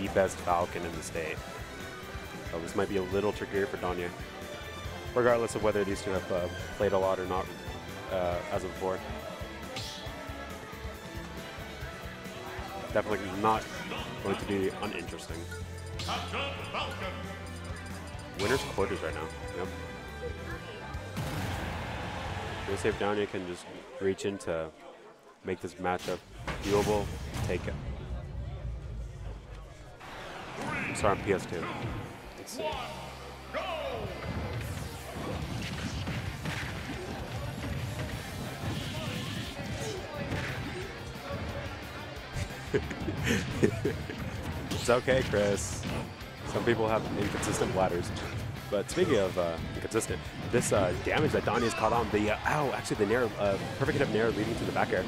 the best Falcon in the state. So this might be a little trickier for Danye, regardless of whether these two have played a lot or not as of before. Definitely not going to be uninteresting. Winner's quarters right now. Yep. We'll see if Danye can just reach in to make this matchup viewable. Take it. Sorry, on PS2. Let's see. It's okay, Chris. Some people have inconsistent bladders. But speaking of inconsistent, this damage that Danye's caught on, the ow, actually the nair, perfect hit of nair leading to the back air.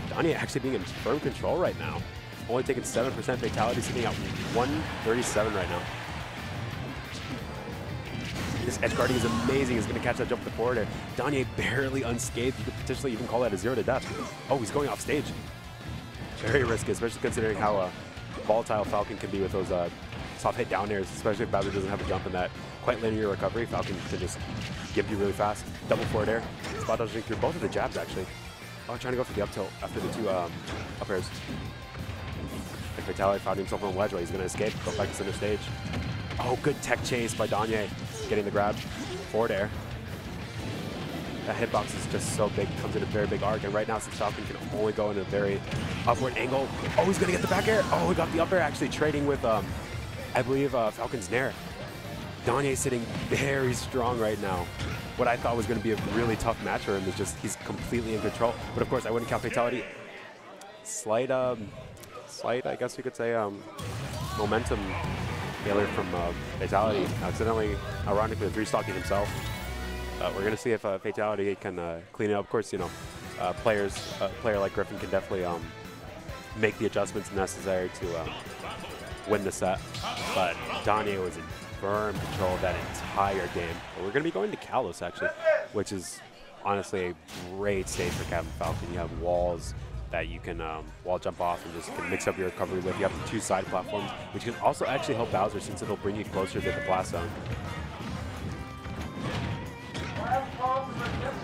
Danye actually being in firm control right now. Only taking 7% fatality, sitting at 137 right now. This edge guarding is amazing. He's going to catch that jump to the forward air. Danye barely unscathed. You could potentially even call that a 0 to death. Oh, he's going off stage. Very risky, especially considering how volatile Falcon can be with those soft hit down airs, especially if Bowser doesn't have a jump in that quite linear recovery. Falcon can just give you really fast. Double forward air. Spot dodging through both of the jabs, actually. Oh, trying to go for the up tilt after the two up airs. And Fatality found himself on the ledge, but he's going to escape, go back to center stage. Oh, good tech chase by Danye. Getting the grab. Forward air. That hitbox is just so big, comes in a very big arc, and right now since Falcon can only go in a very upward angle. Oh, he's going to get the back air. Oh, he got the up air, actually trading with, I believe, Falcon's nair. Danye sitting very strong right now. What I thought was going to be a really tough match for him is just he's completely in control. But of course, I wouldn't count Fatality. Slight, I guess you could say, momentum failure from Fatality. Accidentally, ironically, 3-stocking himself. We're going to see if Fatality can clean it up. Of course, you know, a player like Griffin can definitely make the adjustments necessary to win the set. But Danye was in firm control of that entire game. But we're going to be going to Kalos, actually, which is honestly a great stage for Captain Falcon. You have walls that you can wall jump off and just can mix up your recovery with. You have the 2 side platforms, which can also actually help Bowser since it'll bring you closer to the blast zone.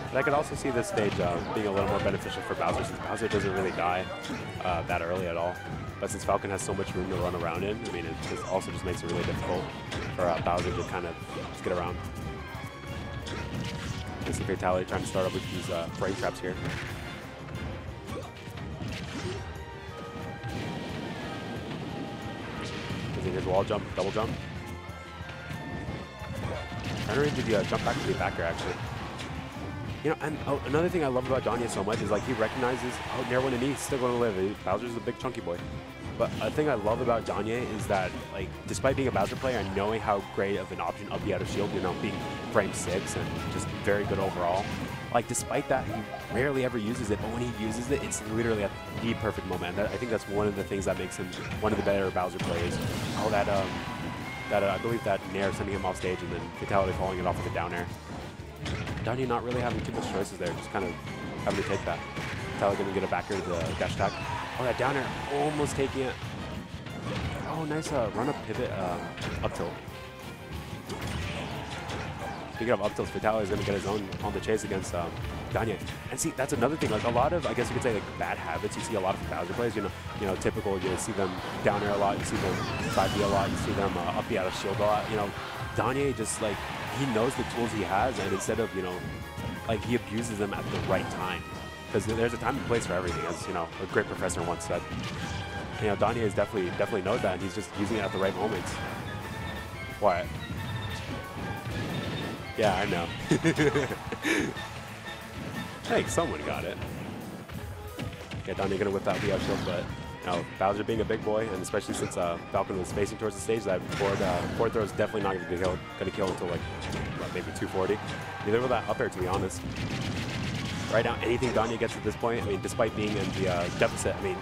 And I could also see this stage being a little more beneficial for Bowser since Bowser doesn't really die that early at all. But since Falcon has so much room to run around in, I mean, it just also just makes it really difficult for Bowser to kind of just get around. You see Fatality trying to start up with these frame traps here. Using his wall jump, double jump. Trying to read the jump back to the back air, actually. You know, and another thing I love about Danye so much is like he recognizes, oh, nair 1 and E, he's still going to live. Bowser's a big chunky boy. But a thing I love about Danye is that, like, despite being a Bowser player and knowing how great of an option up the out of shield, you know, being frame 6 and just very good overall, like, despite that, he rarely ever uses it. But when he uses it, it's literally at the perfect moment. And I think that's one of the things that makes him one of the better Bowser players. Oh, I believe that nair sending him off stage and then Fatality following it off with a down air. Danye not really having too much choices there, just kind of having to take that. Fatality going to get a back air to the dash attack. Oh, that down air almost taking it. Oh, nice run-up pivot up tilt. Speaking of up tilts, Fatality is going to get his own on the chase against Danye. And see, that's another thing. Like a lot of, I guess you could say, like bad habits. You see a lot of Bowser players. You know, typical. You see them down air a lot. You see them side B a lot. You see them up the out of shield a lot. You know, Danye just like he knows the tools he has, and instead of like he abuses them at the right time. Because there's a time and place for everything, as you know, a great professor once said. You know, Danye is definitely knows that, and he's just using it at the right moments. What? Yeah, I know. Hey, someone got it. Yeah, Danye gonna whip that the shield, but you know, Bowser being a big boy, and especially since Falcon was facing towards the stage, that forward throw is definitely not gonna kill until like what, maybe 240. Neither will that up air, to be honest. Right now, anything Danye gets at this point, I mean, despite being in the deficit, I mean,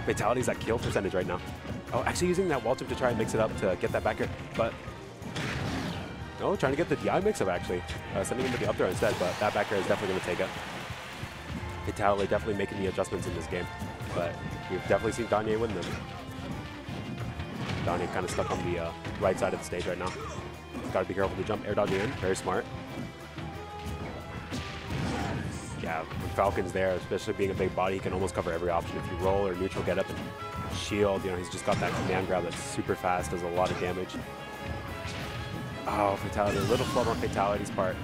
Fatality's at kill percentage right now. Oh, actually using that wall jump to try and mix it up to get that back air, but no, trying to get the DI mix-up, actually. Sending him to the up throw instead, but that back air is definitely going to take it. Fatality definitely making the adjustments in this game, but we've definitely seen Danye win them. Danye kind of stuck on the right side of the stage right now. Got to be careful to jump air dodging in. Very smart. Yeah, when Falcon's there, especially being a big body, he can almost cover every option. If you roll or neutral get up and shield, you know, he's just got that command grab that's super fast, does a lot of damage. Oh, Fatality. A little flub on Fatality's part.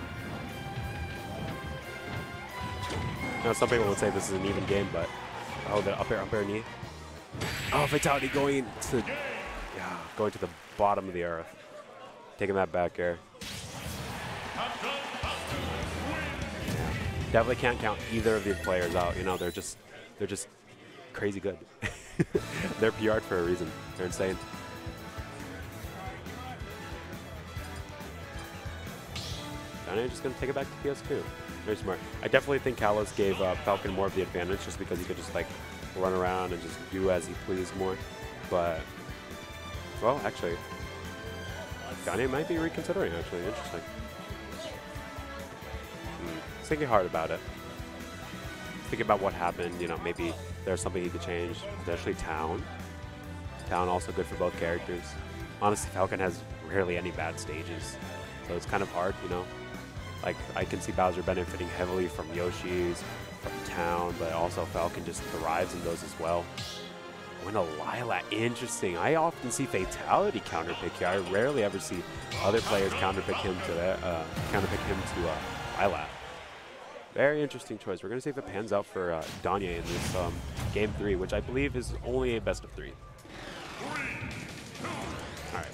Now, some people would say this is an even game, but oh, the up air knee. Oh, Fatality going to the bottom of the earth, taking that back air. Definitely can't count either of these players out. You know, they're just crazy good. They're PR'd for a reason. They're insane. Danye just gonna take it back to PS2. Very smart. I definitely think Kalos gave Falcon more of the advantage just because he could just like run around and just do as he pleased more. But well, actually, Danye might be reconsidering. Actually, interesting. Thinking hard about it. Thinking about what happened, you know, maybe there's something he need to change. Potentially Town. Town also good for both characters. Honestly, Falcon has rarely any bad stages, so it's kind of hard, you know. Like, I can see Bowser benefiting heavily from Yoshi's, from Town, but also Falcon just thrives in those as well. When a Lilac, interesting. I often see Fatality counterpick here. I rarely ever see other players counterpick him to Lilac. Very interesting choice. We're going to see if it pans out for Danye in this game 3, which I believe is only a best of 3. All right.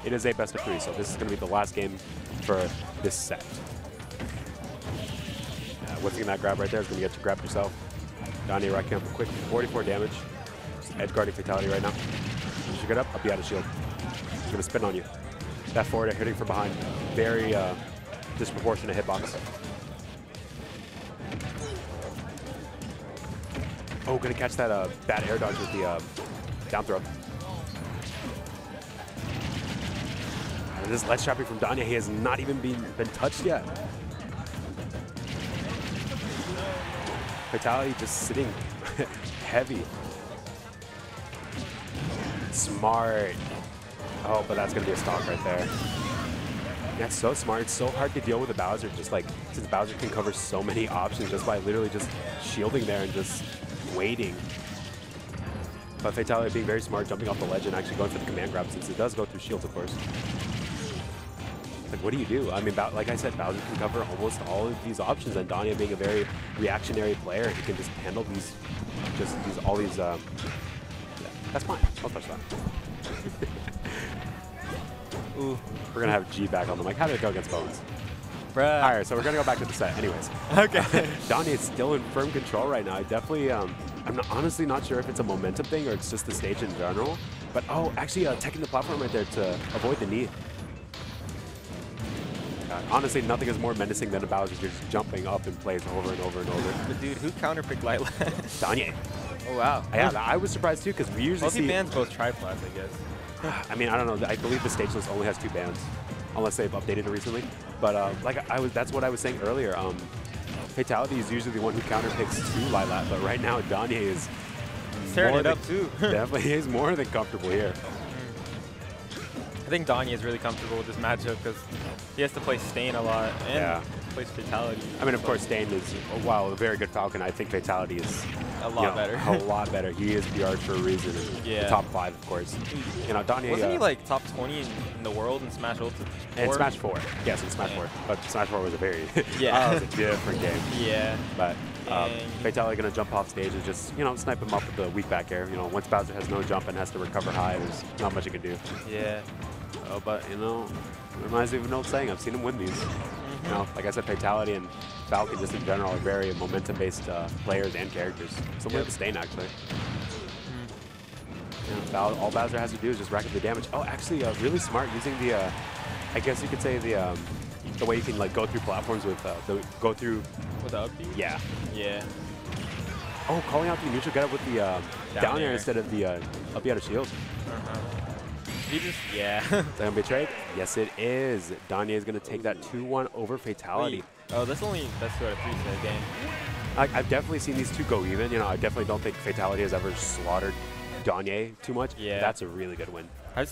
It is a best of 3, so this is going to be the last game for this set. Whipping that grab right there is going to get you grabbed yourself. Danye racking up a quick 44 damage. Just edge guarding Fatality right now. As you get up, I'll be out of shield. He's going to spin on you. That forward air hitting from behind. Very disproportionate hitbox. Oh, gonna catch that bad air dodge with the down throw. And this ledge trapping from Danye, he has not even been touched yet. Fatality just sitting heavy. Smart. Oh, but that's gonna be a stock right there. That's so smart. It's so hard to deal with a Bowser, just like, since Bowser can cover so many options just by literally just shielding there and just waiting. But Fatality being very smart, jumping off the ledge and actually going for the command grab, since it does go through shields, of course. Like, what do you do? I mean, like I said, Bowser can cover almost all of these options, and Danye being a very reactionary player, he can just handle these, all these, yeah, that's fine. I'll touch that. Ooh, we're gonna have G back on the mic. How did it go against Bones? Bruh. All right, so we're gonna go back to the set. Anyways, okay. Danye is still in firm control right now. I definitely, I'm honestly not sure if it's a momentum thing or it's just the stage in general. But oh, actually, teching the platform right there to avoid the knee. Honestly, nothing is more menacing than a Bowser just jumping up in place over and over and over. But dude, who counterpicked Lilac? Danye. Oh wow. Yeah, I was surprised too, because we usually see bans both triplats, I guess. I mean, I don't know. I believe the stage list only has 2 bans, unless they've updated it recently. But that's what I was saying earlier. Fatality is usually the one who counterpicks to Lilac, but right now Danye is tearing it up too. Definitely is more than comfortable here. I think Danye is really comfortable with this matchup because he has to play Stain a lot and plays Fatality. I mean, of course, Stain is, while a very good Falcon, I think Fatality is a lot better. A lot better. He is PR'd for a reason. Yeah. The top 5, of course. You know, Danye. Wasn't he like top 20 in the world in Smash Ultimate? And Smash 4. Yes, in Smash 4. But Smash 4 was a very was a different game. Yeah. But Fatality gonna jump off stage and just, you know, snipe him up with the weak back air. You know, once Bowser has no jump and has to recover high, there's not much he can do. Yeah. Oh, but you know, it reminds me of an old saying. I've seen him win these. You know, like I said, Fatality and Falcon just in general are very momentum-based players and characters. Similar to Stain, actually. You know, all Bowser has to do is just rack up the damage. Oh, actually, really smart using the, I guess you could say the way you can like go through platforms with with the up B? Yeah. Yeah. Oh, calling out the neutral get up with the down air instead of the up out of shield. He just, Is that gonna be a trade? Yes, it is. Danye is gonna take that 2-1 over Fatality. Wait. Oh, that's 2 out of 3 set game. I've definitely seen these two go even. You know, I definitely don't think Fatality has ever slaughtered Danye too much, Yeah. that's a really good win. I was